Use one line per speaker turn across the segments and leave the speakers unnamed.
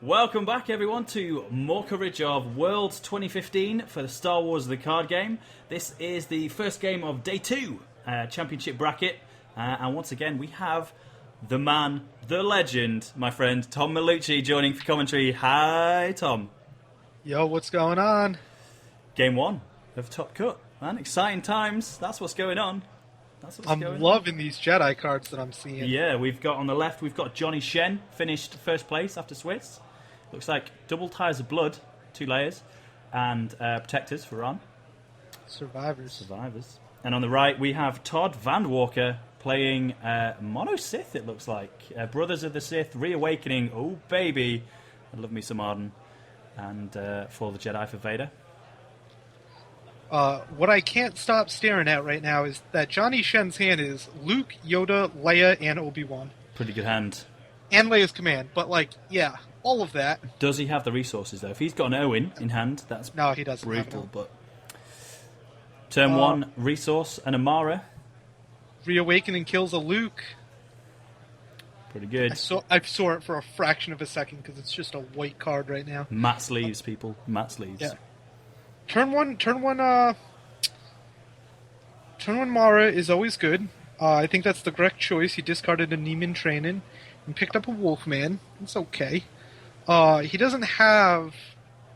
Welcome back, everyone, to more coverage of Worlds 2015 for the Star Wars The Card Game. This is the first game of Day 2 Championship Bracket. And once again, we have the man, the legend, my friend, Tom Melucci, joining for commentary. Hi, Tom.
Yo, what's going on?
Game 1 of Top Cut. Man, exciting times. That's what's going on.
I'm loving these Jedi cards that I'm seeing.
Yeah, we've got on the left, we've got Johnny Shen, finished first place after Swiss. Looks like double ties of blood, 2 layers, and protectors for Ron.
Survivors.
And on the right, we have Todd Vandewalker playing Mono Sith, it looks like. Brothers of the Sith, Reawakening, oh baby. I love me some Arden. And for the Jedi for Vader.
What I can't stop staring at right now is that Johnny Shen's hand is Luke, Yoda, Leia, and Obi-Wan.
Pretty good hand.
And Leia's command, but yeah, all of that.
Does he have the resources, though? If he's got an Owen in hand, that's
no, he doesn't
brutal. But turn 1, resource, and Amara.
Reawakening kills a Luke.
Pretty good.
I saw it for a fraction of a second because it's just a white card right now.
Matt sleeves, people. Matt sleeves.
Yeah. Turn one Mara is always good. I think that's the correct choice. He discarded a Neiman training and picked up a Wolfman. It's okay. He doesn't have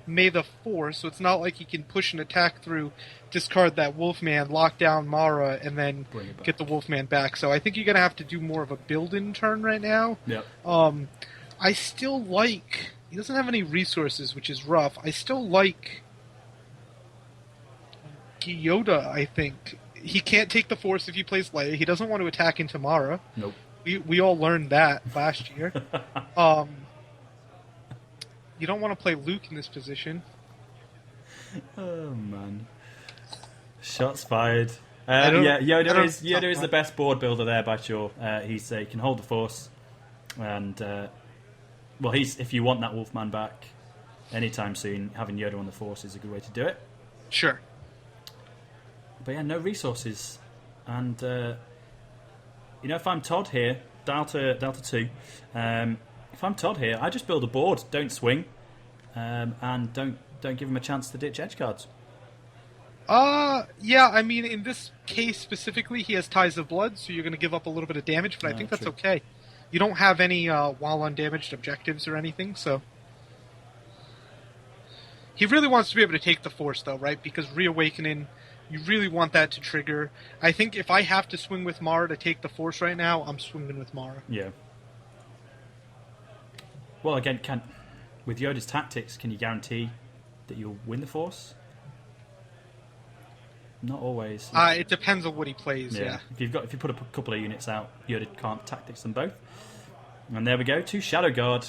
May the 4th, so it's not like he can push an attack through, discard that Wolfman, lock down Mara, and then get the Wolfman back. So I think you're going to have to do more of a build-in turn right now.
Yep.
I still like... He doesn't have any resources, which is rough. I still like Yoda, I think. He can't take the Force if he plays Leia. He doesn't want to attack into Mara.
Nope.
We all learned that last year. You don't want to play Luke in this position.
Oh, man. Shots fired. Yoda is the best board builder there, by sure. He can hold the Force. And, if you want that Wolfman back anytime soon, having Yoda on the Force is a good way to do it.
Sure.
But yeah, no resources. And, if I'm Todd here, Delta 2, if I'm Todd here, I just build a board, don't swing, and don't give him a chance to ditch edge cards.
Yeah, I mean, in this case specifically, he has Ties of Blood, so you're going to give up a little bit of damage, but I think that's okay. You don't have any while undamaged objectives or anything, so... He really wants to be able to take the Force, though, right? Because Reawakening... You really want that to trigger. I think if I have to swing with Mara to take the Force right now, I'm swinging with Mara.
Yeah. Well, again, with Yoda's tactics, can you guarantee that you'll win the Force? Not always.
It depends on what he plays. Yeah.
If you put a couple of units out, Yoda can't tactics them both. And there we go. 2 Shadow Guard.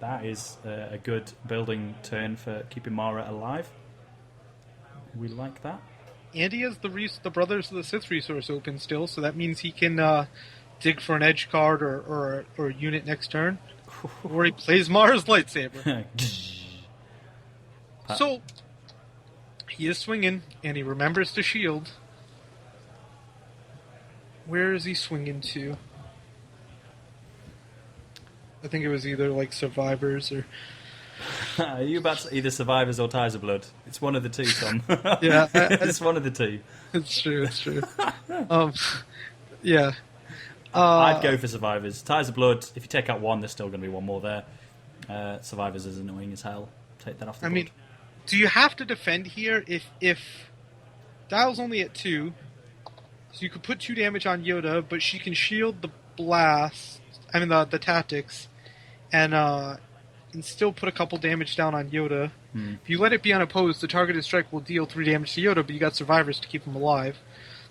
That is a good building turn for keeping Mara alive. We like that.
And he has the Brothers of the Sith resource open still, so that means he can dig for an edge card or a unit next turn. Or he plays Mara's lightsaber. So, he is swinging, and he remembers to shield. Where is he swinging to? I think it was either Survivors or...
Are you about to either Survivors or Ties of Blood? It's one of the two, Tom.
Yeah.
It's one of the two.
It's true. Yeah.
I'd go for Survivors. Ties of Blood, if you take out one, there's still going to be one more there. Survivors is annoying as hell. Take that off the board.
I mean, do you have to defend here if Dial's only at 2, so you could put 2 damage on Yoda, but she can shield the blast, the tactics, and still put a couple damage down on Yoda. If you let it be unopposed, the targeted strike will deal 3 damage to Yoda, but you got Survivors to keep him alive.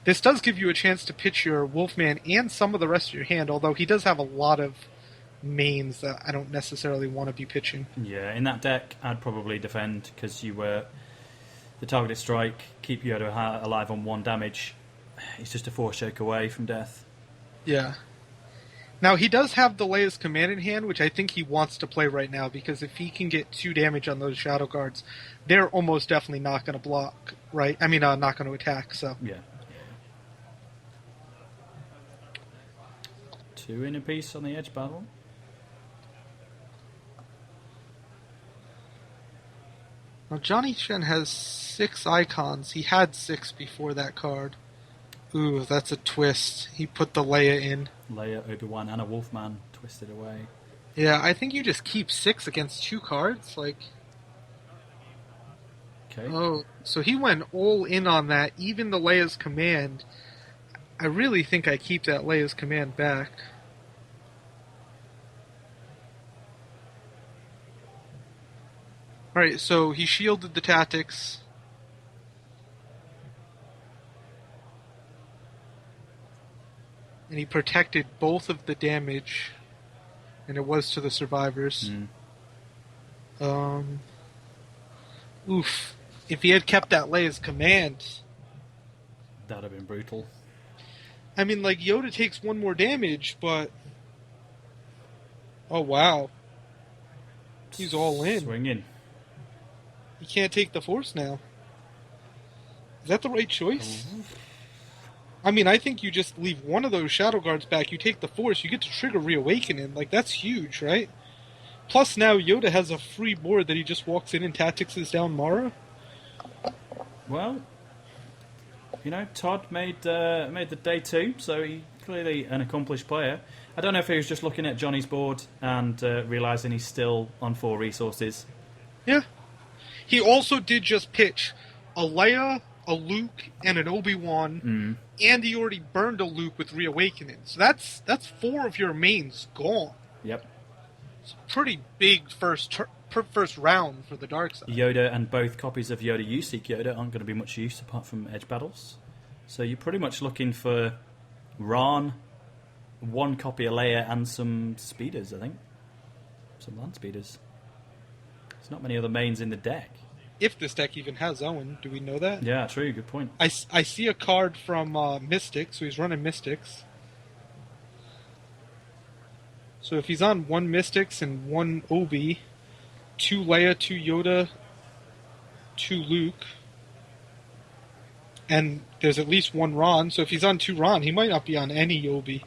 This does give you a chance to pitch your Wolfman and some of the rest of your hand, although he does have a lot of mains that I don't necessarily want to be pitching.
Yeah, in that deck, I'd probably defend, because you were the targeted strike, keep Yoda alive on 1 damage. He's just a 4 choke away from death.
Yeah. Now, he does have the Leia's command in hand, which I think he wants to play right now, because if he can get 2 damage on those Shadow Guards, they're almost definitely not going to block, right? Not going to attack, so...
Yeah. 2 in a piece on the edge battle.
Now, Johnny Shen has 6 icons. He had 6 before that card. Ooh, that's a twist. He put the Leia in.
Leia, Obi-Wan, and a Wolfman twisted away.
Yeah, I think you just keep 6 against 2 cards. Like,
okay.
Oh, so he went all in on that, even the Leia's command. I really think I keep that Leia's command back. Alright, so he shielded the tactics. And he protected both of the damage. And it was to the survivors. Oof. If he had kept that Leia's command...
That'd have been brutal.
I mean, like, Yoda takes 1 more damage, but... Oh, wow. He's all in.
Swinging.
He can't take the Force now. Is that the right choice? I mean, I think you just leave one of those Shadow Guards back, you take the Force, you get to trigger Reawakening. Like, that's huge, right? Plus, now Yoda has a free board that he just walks in and tactics down Mara.
Well, you know, Todd made the day 2, so he's clearly an accomplished player. I don't know if he was just looking at Johnny's board and realising he's still on 4 resources.
Yeah. He also did just pitch a Leia, a Luke, and an Obi-Wan, and he already burned a Luke with Reawakening. So that's 4 of your mains gone.
Yep.
It's a pretty big first round for the dark side.
Yoda and both copies of Yoda You Seek Yoda aren't going to be much use apart from edge battles. So you're pretty much looking for Ron, 1 copy of Leia, and some speeders, I think. Some land speeders. There's not many other mains in the deck.
If this deck even has Owen, do we know that?
Yeah, true, good point.
I see a card from Mystic, so he's running Mystics. So if he's on 1 Mystics and 1 Obi, 2 Leia, 2 Yoda, 2 Luke, and there's at least 1 Ron, so if he's on 2 Ron, he might not be on any Obi.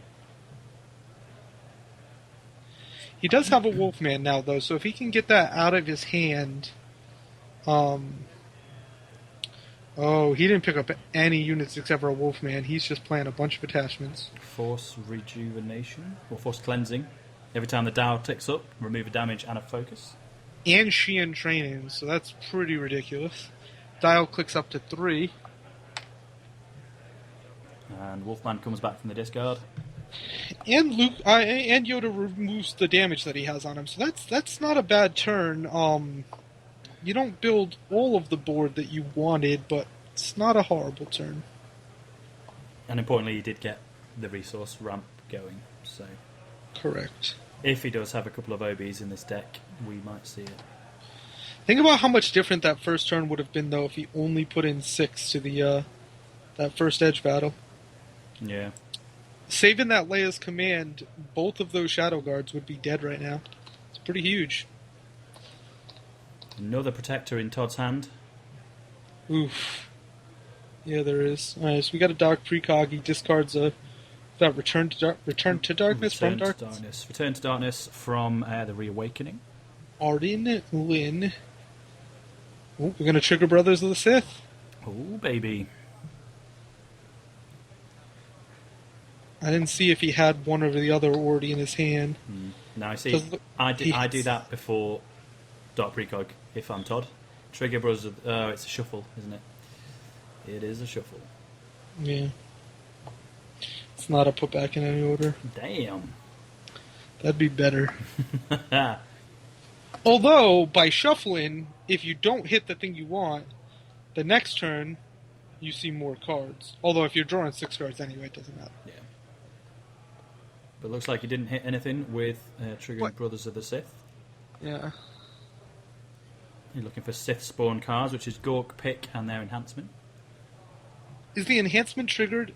He does have a Wolfman now, though, so if he can get that out of his hand... Oh, he didn't pick up any units except for a Wolfman. He's just playing a bunch of attachments.
Force Rejuvenation, or Force Cleansing. Every time the dial ticks up, remove a damage and a focus.
And Shen training, so that's pretty ridiculous. Dial clicks up to 3.
And Wolfman comes back from the discard.
And Luke and Yoda removes the damage that he has on him, so that's not a bad turn. You don't build all of the board that you wanted, but it's not a horrible turn.
And importantly, he did get the resource ramp going, so...
Correct.
If he does have a couple of OBs in this deck, we might see it.
Think about how much different that first turn would have been, though, if he only put in 6 to the that first edge battle.
Yeah.
Saving that Leia's command, both of those Shadow Guards would be dead right now. It's pretty huge.
Another Protector in Todd's hand.
Oof. Yeah, there is. Alright, so we got a Dark Precog. He discards a... That Return to Darkness from Darkness?
Return to Darkness from the Reawakening.
Arden Lin. Oh, we're going to trigger Brothers of the Sith.
Oh, baby.
I didn't see if he had one over the other already in his hand.
No, I see. I do that before Dark Precog, if I'm Todd. Trigger Brothers of... Oh, it's a shuffle, isn't it? It is a shuffle.
Yeah. It's not a put back in any order.
Damn.
That'd be better. Although, by shuffling, if you don't hit the thing you want, the next turn, you see more cards. Although, if you're drawing 6 cards anyway, it doesn't matter.
Yeah. But it looks like you didn't hit anything with triggering Brothers of the Sith.
Yeah.
You're looking for Sith spawn cards, which is Gork, Pick, and their enhancement.
Is the enhancement triggered,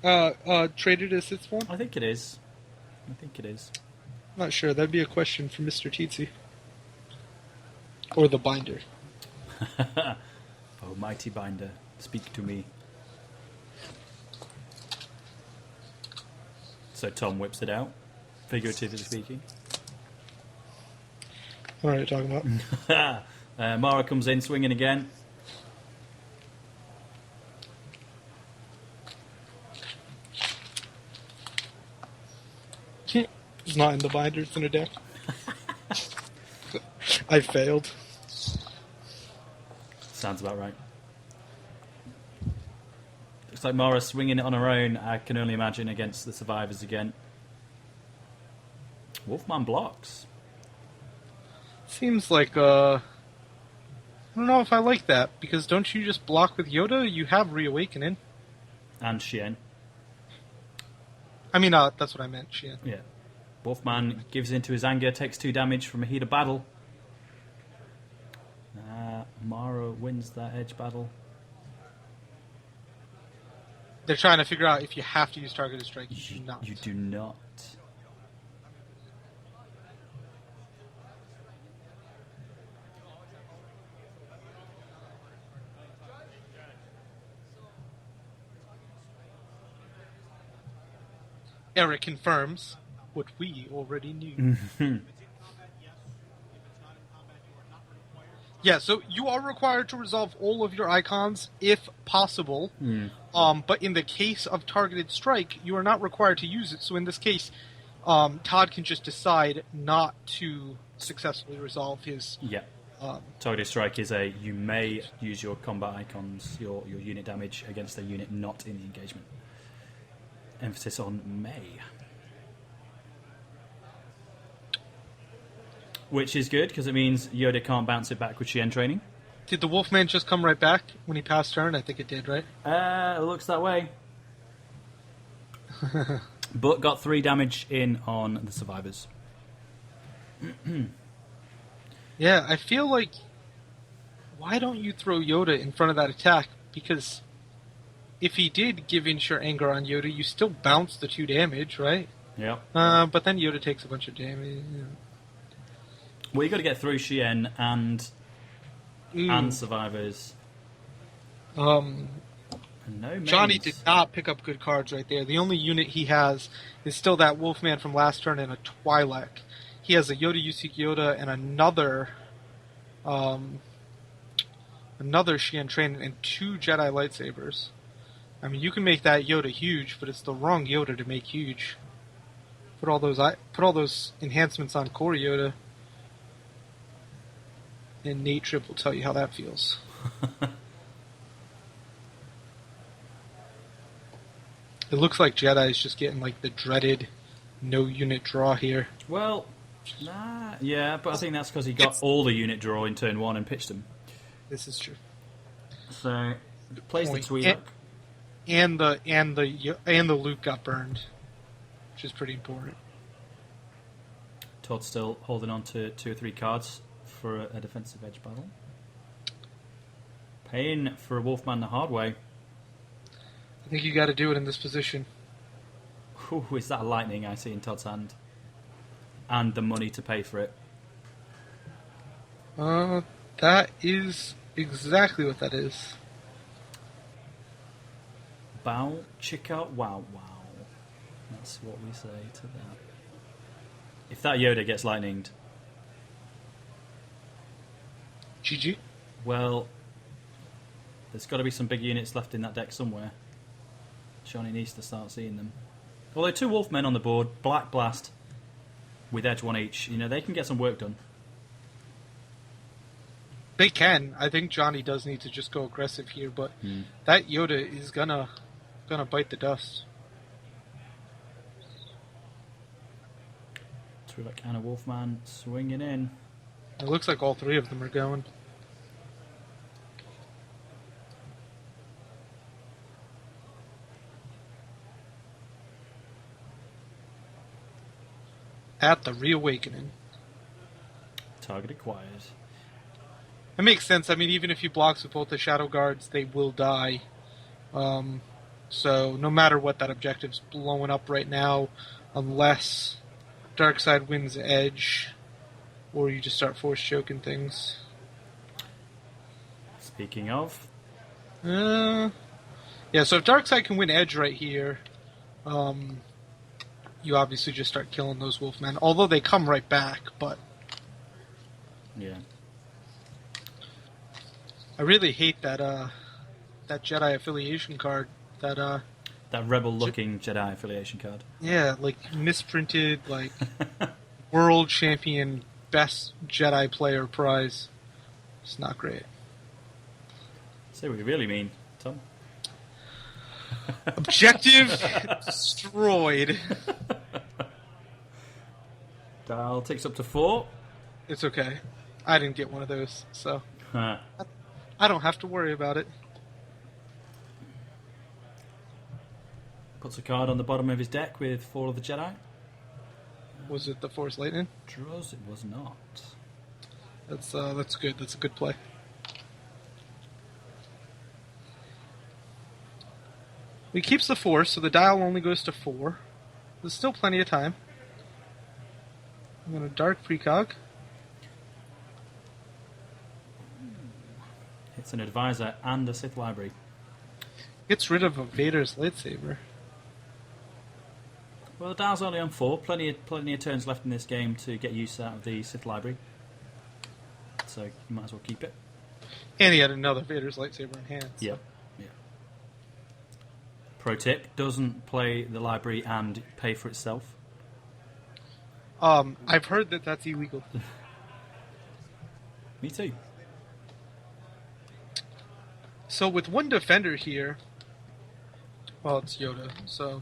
traded as Sith spawn?
I think it is.
Not sure. That'd be a question for Mr. Teetsy. Or the Binder.
Oh, mighty Binder, speak to me. So Tom whips it out, figuratively speaking.
What are you talking about?
Mara comes in, swinging again.
It's not in the binder, it's in a deck. I failed.
Sounds about right. Looks like Mara swinging it on her own. I can only imagine against the survivors again. Wolfman blocks.
Seems like, I don't know if I like that, because don't you just block with Yoda? You have Reawakening.
And Shen.
I mean, that's what I meant, Shen.
Yeah. Wolfman gives into his anger, takes 2 damage from a heat of battle. Mara wins that edge battle.
They're trying to figure out if you have to use targeted strike. You do not.
You do not.
Eric confirms what we already knew. Yeah, so you are required to resolve all of your icons if possible. But in the case of targeted strike, you are not required to use it. So in this case, Todd can just decide not to successfully resolve his...
Yeah. Targeted strike is you may use your combat icons, your unit damage against a unit not in the engagement. Emphasis on may. Which is good, because it means Yoda can't bounce it back with Shen training.
Did the Wolfman just come right back when he passed turn? I think it did, right?
It looks that way. But got 3 damage in on the survivors.
Yeah, I feel like... Why don't you throw Yoda in front of that attack? Because if he did give in your anger on Yoda, you still bounce the 2 damage, right?
Yeah.
But then Yoda takes a bunch of damage. Yeah.
Well, you got to get through Shen and survivors.
No Johnny did not pick up good cards right there. The only unit he has is still that Wolfman from last turn and a Twi'lek. He has a Yoda Yusik Yoda and another Shen training and 2 Jedi lightsabers. I mean, you can make that Yoda huge, but it's the wrong Yoda to make huge. Put all those enhancements on core Yoda. And Nate Tripp will tell you how that feels. It looks like Jedi is just getting like the dreaded no unit draw here.
Well, yeah, but I think that's because he got all the unit draw in turn 1 and pitched them.
This is true.
So plays the Twi'lek.
And the Luke got burned, which is pretty important.
Todd still holding on to 2 or 3 cards for a defensive edge battle. Paying for a Wolfman the hard way.
I think you got to do it in this position.
Ooh, is that lightning I see in Todd's hand? And the money to pay for it.
That is exactly what that is.
Bow, chicka, wow, wow. That's what we say to that. If that Yoda gets lightninged...
GG?
Well, there's got to be some big units left in that deck somewhere. Johnny needs to start seeing them. Although 2 Wolfmen on the board, Black Blast with edge 1 each, they can get some work done.
They can. I think Johnny does need to just go aggressive here, but that Yoda is gonna bite the dust.
Twi'lek and a Wolfman swinging in.
It looks like all 3 of them are going. At the Reawakening.
Target acquired.
It makes sense. I mean, even if he blocks with both the Shadow Guards, they will die. So no matter what, that objective's blowing up right now, unless Darkseid wins Edge, or you just start force choking things.
Speaking of...
Yeah, so if Darkseid can win Edge right here, you obviously just start killing those Wolfmen. Although they come right back, but...
Yeah.
I really hate that that Jedi affiliation card.
That rebel-looking Jedi affiliation card.
Yeah, like misprinted, like World Champion Best Jedi Player prize. It's not great.
Say what you really mean, Tom.
Objective destroyed.
Dial takes up to 4.
It's okay. I didn't get one of those, so
Huh.
I don't have to worry about it.
Puts a card on the bottom of his deck with Fall of the Jedi.
Was it the Force Lightning?
Draws, it was not.
That's good. That's a good play. He keeps the Force, so the dial only goes to 4. There's still plenty of time. I'm going to Dark Precog.
It's an advisor and a Sith library.
Gets rid of a Vader's lightsaber.
Well, the dial's only on 4. Plenty of turns left in this game to get use out of the Sith library. So you might as well keep it.
And he had another Vader's lightsaber in hand. So.
Yep. Yeah. Pro tip, doesn't play the library and pay for itself.
I've heard that that's illegal.
Me too.
So with one defender here, well, it's Yoda, so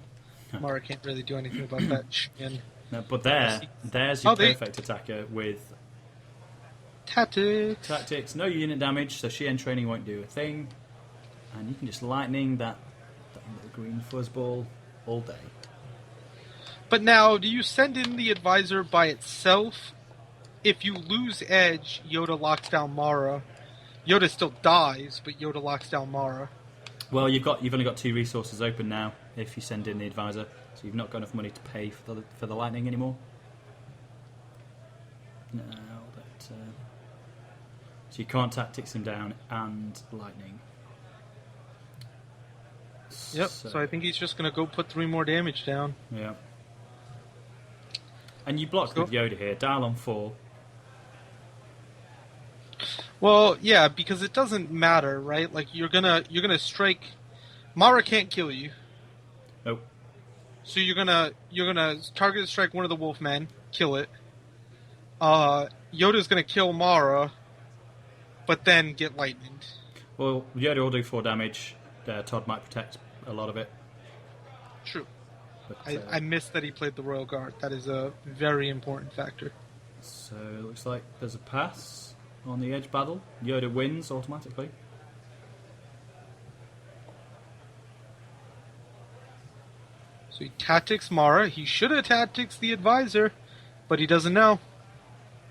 Mara can't really do anything about that. Shen.
No, but there's your perfect attacker with
tactics.
No unit damage, so Shen training won't do a thing. And you can just lightning that little green fuzzball all day.
But now, do you send in the advisor by itself? If you lose edge, Yoda locks down Mara. Yoda still dies, but Yoda locks down Mara.
Well, you've only got 2 resources open now if you send in the advisor, so you've not got enough money to pay for the lightning anymore. No, so you can't tactics him down and lightning.
Yep. So I think he's just going to go put 3 more damage down.
Yeah. And you block with Yoda here. Dial on 4.
Well, yeah, because it doesn't matter, right? Like you're gonna strike. Mara can't kill you.
Nope.
So you're gonna target and strike one of the Wolfmen, kill it. Yoda's gonna kill Mara, but then get lightninged.
Well, Yoda will do 4 damage. Todd might protect a lot of it.
True.
But,
I missed that he played the Royal Guard. That is a very important factor.
So it looks like there's a pass on the edge battle. Yoda wins automatically.
So he tactics Mara. He should have tactics the advisor, but he doesn't know.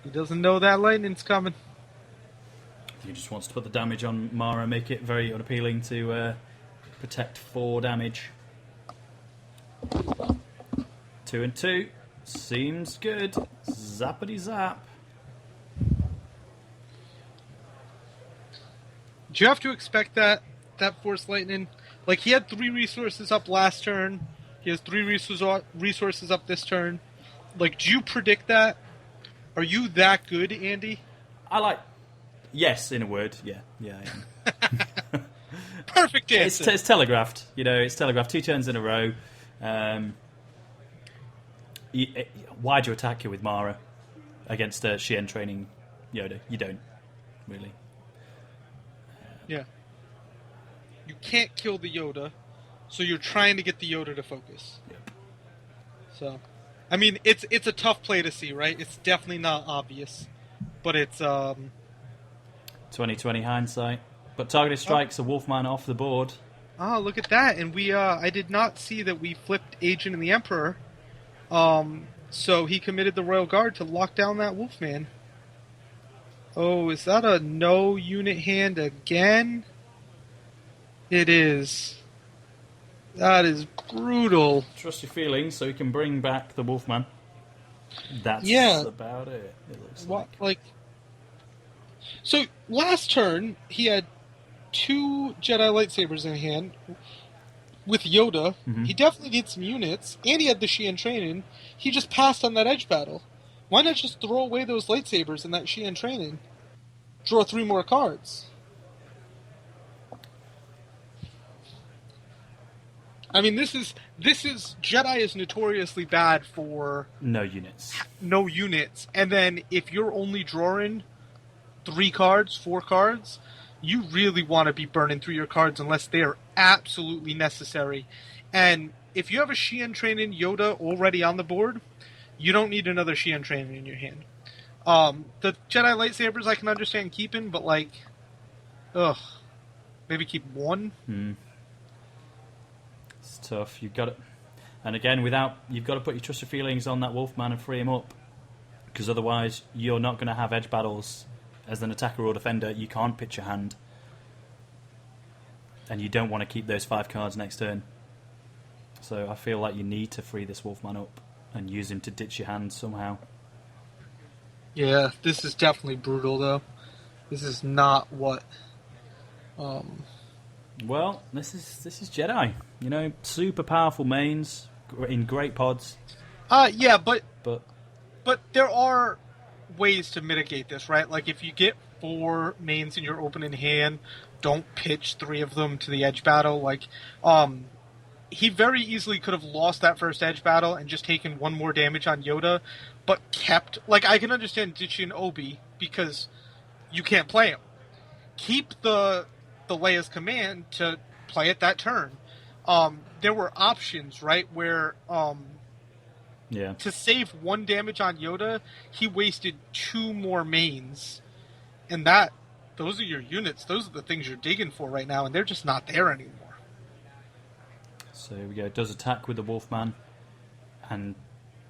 He doesn't know that lightning's coming.
He just wants to put the damage on Mara, make it very unappealing to protect 4 damage. 2 and 2. Seems good. Zappity zap.
Do you have to expect that Force Lightning? Like, he had 3 resources up last turn. He has 3 resources up this turn. Like, do you predict that? Are you that good, Andy?
Yes, in a word. Yeah, I am.
Perfect answer.
It's telegraphed. It's telegraphed 2 turns in a row. Why'd you attack her with Mara against Shen training Yoda? You don't, really.
Yeah. You can't kill the Yoda, so you're trying to get the Yoda to focus.
Yep.
So, I mean, it's a tough play to see, right? It's definitely not obvious, but it's
20/20 hindsight. But targeted strikes a Wolfman off the board.
Oh, look at that! And we I did not see that we flipped Agent and the Emperor. So he committed the Royal Guard to lock down that Wolfman. Oh, is that a no unit hand again? It is. That is brutal.
Trust your feelings so you can bring back the Wolfman. That's about it. It looks like.
So last turn he had 2 Jedi lightsabers in hand with Yoda. Mm-hmm. He definitely did some units, and he had the Shen training. He just passed on that edge battle. Why not just throw away those lightsabers and that Shen training? Draw 3 more cards. I mean, this is Jedi is notoriously bad for
no units.
No units, and then if you're only drawing 3 cards, 4 cards, you really want to be burning through your cards unless they are absolutely necessary. And if you have a Shen training Yoda already on the board, you don't need another Shen training in your hand. The Jedi lightsabers I can understand keeping, but like, maybe keep 1.
It's tough. You've got to, and again, you've got to put your trust of feelings on that Wolfman and free him up, because otherwise you're not going to have edge battles as an attacker or defender. You can't pitch your hand, and you don't want to keep those 5 cards next turn. So I feel like you need to free this Wolfman up and use him to ditch your hand somehow.
Yeah, this is definitely brutal, though. This is not what.
Well, this is Jedi. You know, super powerful mains in great pods.
Yeah, but there are ways to mitigate this, right? Like if you get 4 mains in your opening hand, don't pitch 3 of them to the edge battle. Like, he very easily could have lost that first edge battle and just taken 1 more damage on Yoda, but kept... Like, I can understand ditching Obi because you can't play him. Keep the Leia's command to play it that turn. There were options, right, where to save 1 damage on Yoda, he wasted 2 more mains. And those are your units. Those are the things you're digging for right now, and they're just not there anymore.
So here we go. It does attack with the Wolfman, and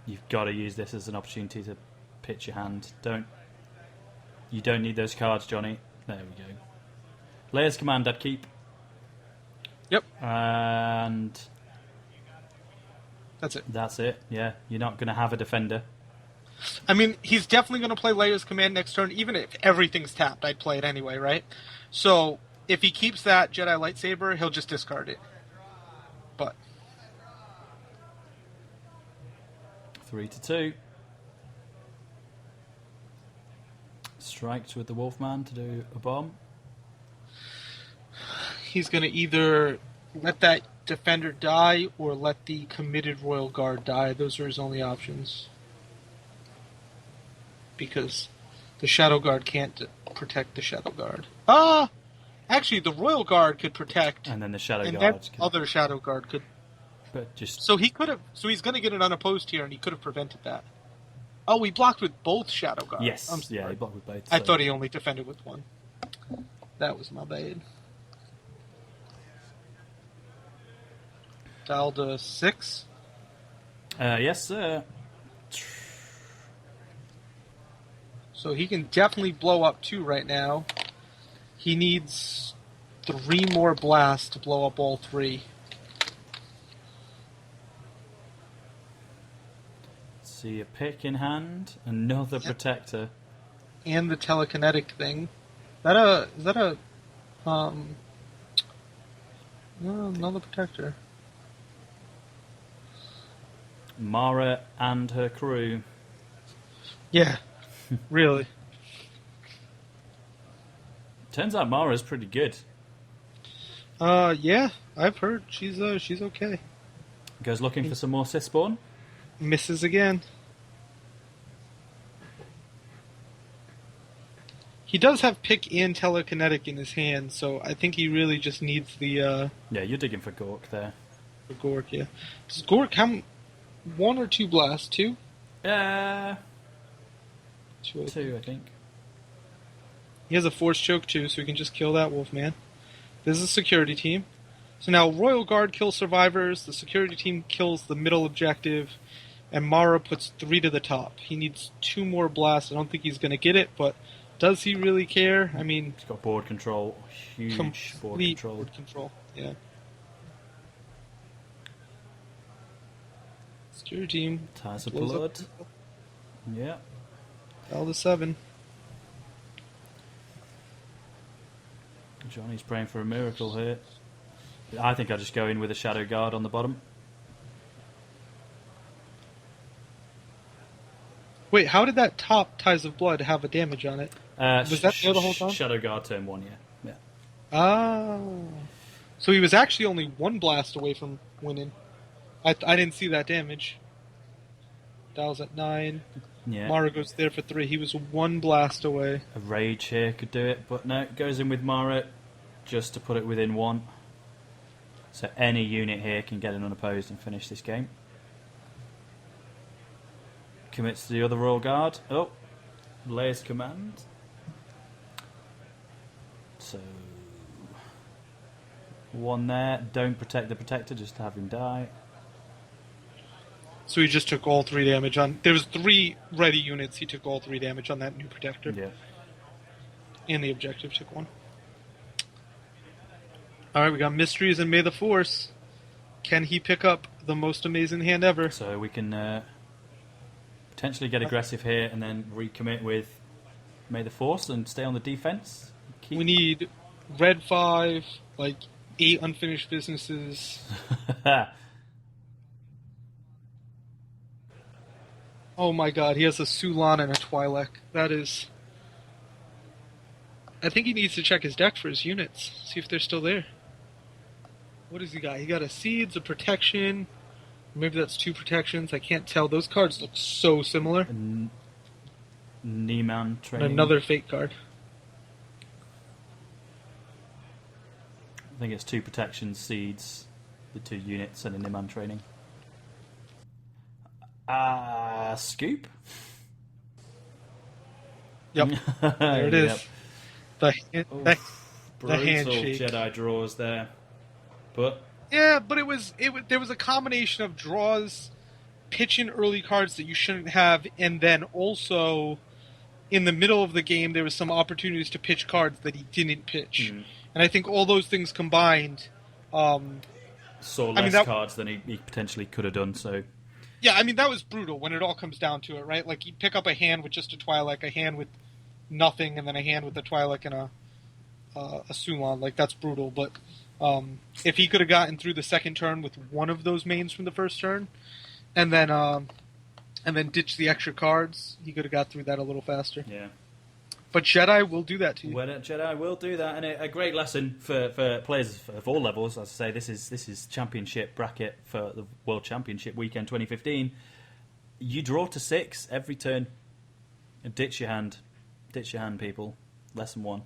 you've got to use this as an opportunity to pitch your hand. You don't need those cards, Johnny. There we go. Leia's command I'd keep.
Yep.
And
that's it.
That's it, yeah. You're not going to have a defender.
I mean, he's definitely going to play Leia's command next turn. Even if everything's tapped, I'd play it anyway, right? So if he keeps that Jedi lightsaber, he'll just discard it. But
3-2. Strikes with the Wolfman to do a bomb.
He's going to either let that defender die or let the committed Royal Guard die. Those are his only options. Because the Shadow Guard can't protect the Shadow Guard. Actually, the Royal Guard could protect,
and then the Shadow Guard.
And other Shadow Guard could.
But just
so he could have. So he's going to get it unopposed here, and he could have prevented that. Oh, he blocked with both Shadow Guards.
Yes, yeah, he blocked with both.
I thought he only defended with 1. That was my bad. Dial to 6.
Yes, sir.
So he can definitely blow up 2 right now. He needs 3 more blasts to blow up all 3.
See a pick in hand, another protector,
and the telekinetic thing. Is that a another protector?
Mara and her crew.
Yeah, really.
Turns out Mara's pretty good.
Yeah, I've heard she's okay.
Goes looking for some more Sith spawn.
Misses again. He does have pick and telekinetic in his hand, so I think he really just needs the.
Yeah, you're digging for Gork there.
For Gork, yeah. Does Gork have 1 or 2 blasts? 2?
2, I think.
He has a Force Choke too, so he can just kill that Wolfman. This is a security team. So now Royal Guard kills survivors, the security team kills the middle objective, and Mara puts 3 to the top. He needs 2 more blasts. I don't think he's going to get it, but does he really care? I mean...
He's got board control. Huge board control.
Board control, yeah. Security team.
Ties of blood. Yeah.
Dial to 7.
Johnny's praying for a miracle here. I think I'll just go in with a Shadow Guard on the bottom.
Wait, how did that top Ties of Blood have a damage on it? Was that there the whole time?
Shadow Guard turn 1, yeah.
Oh. So he was actually only 1 blast away from winning. I didn't see that damage. Dow's at 9.
Yeah.
Mara goes there for 3. He was 1 blast away.
A rage here could do it, but no, it goes in with Mara just to put it within 1. So any unit here can get in unopposed and finish this game. Commits to the other Royal Guard. Oh, layers command. So 1 there. Don't protect the protector, just to have him die.
So he just took all 3 damage on... There was 3 ready units. He took all 3 damage on that new protector.
Yeah.
And the objective took 1. Alright, we got Mysteries and May the Force. Can he pick up the most amazing hand ever?
So we can potentially get aggressive here and then recommit with May the Force and stay on the defense.
We need red 5, like 8 unfinished businesses. Oh my god, he has a Sulan and a Twi'lek. That is... I think he needs to check his deck for his units. See if they're still there. What does he got? He got a Seeds, a Protection. Maybe that's 2 protections. I can't tell. Those cards look so similar.
Nieman training.
And another Fate card.
I think it's 2 protections, Seeds, the 2 units, and a Nieman training. Scoop?
Yep. There it is.
Yep.
The
Brutal
handshake.
Jedi draws there. But
yeah, but there was a combination of draws, pitching early cards that you shouldn't have, and then also in the middle of the game there was some opportunities to pitch cards that he didn't pitch. And I think all those things combined
saw less cards than he potentially could have done, so
yeah, I mean, that was brutal when it all comes down to it, right? Like, you pick up a hand with just a Twi'lek, a hand with nothing, and then a hand with a Twi'lek and a Sulan. Like, that's brutal. But if he could have gotten through the second turn with one of those mains from the first turn, and then ditched the extra cards, he could have got through that a little faster.
Yeah.
But Jedi will do that to you.
Well, Jedi will do that, and a great lesson for players of all levels. As I say, this is championship bracket for the World Championship weekend 2015. You draw to 6 every turn. And ditch your hand, people. Lesson 1.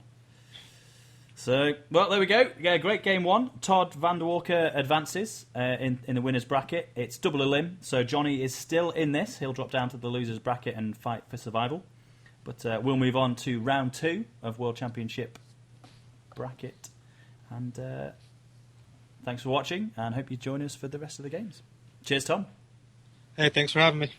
So, well, there we go. Yeah, great game 1. Todd Vandewalker advances in the winners bracket. It's double elim, so Johnny is still in this. He'll drop down to the losers bracket and fight for survival. But we'll move on to round 2 of World Championship bracket. And thanks for watching, and hope you join us for the rest of the games. Cheers, Tom.
Hey, thanks for having me.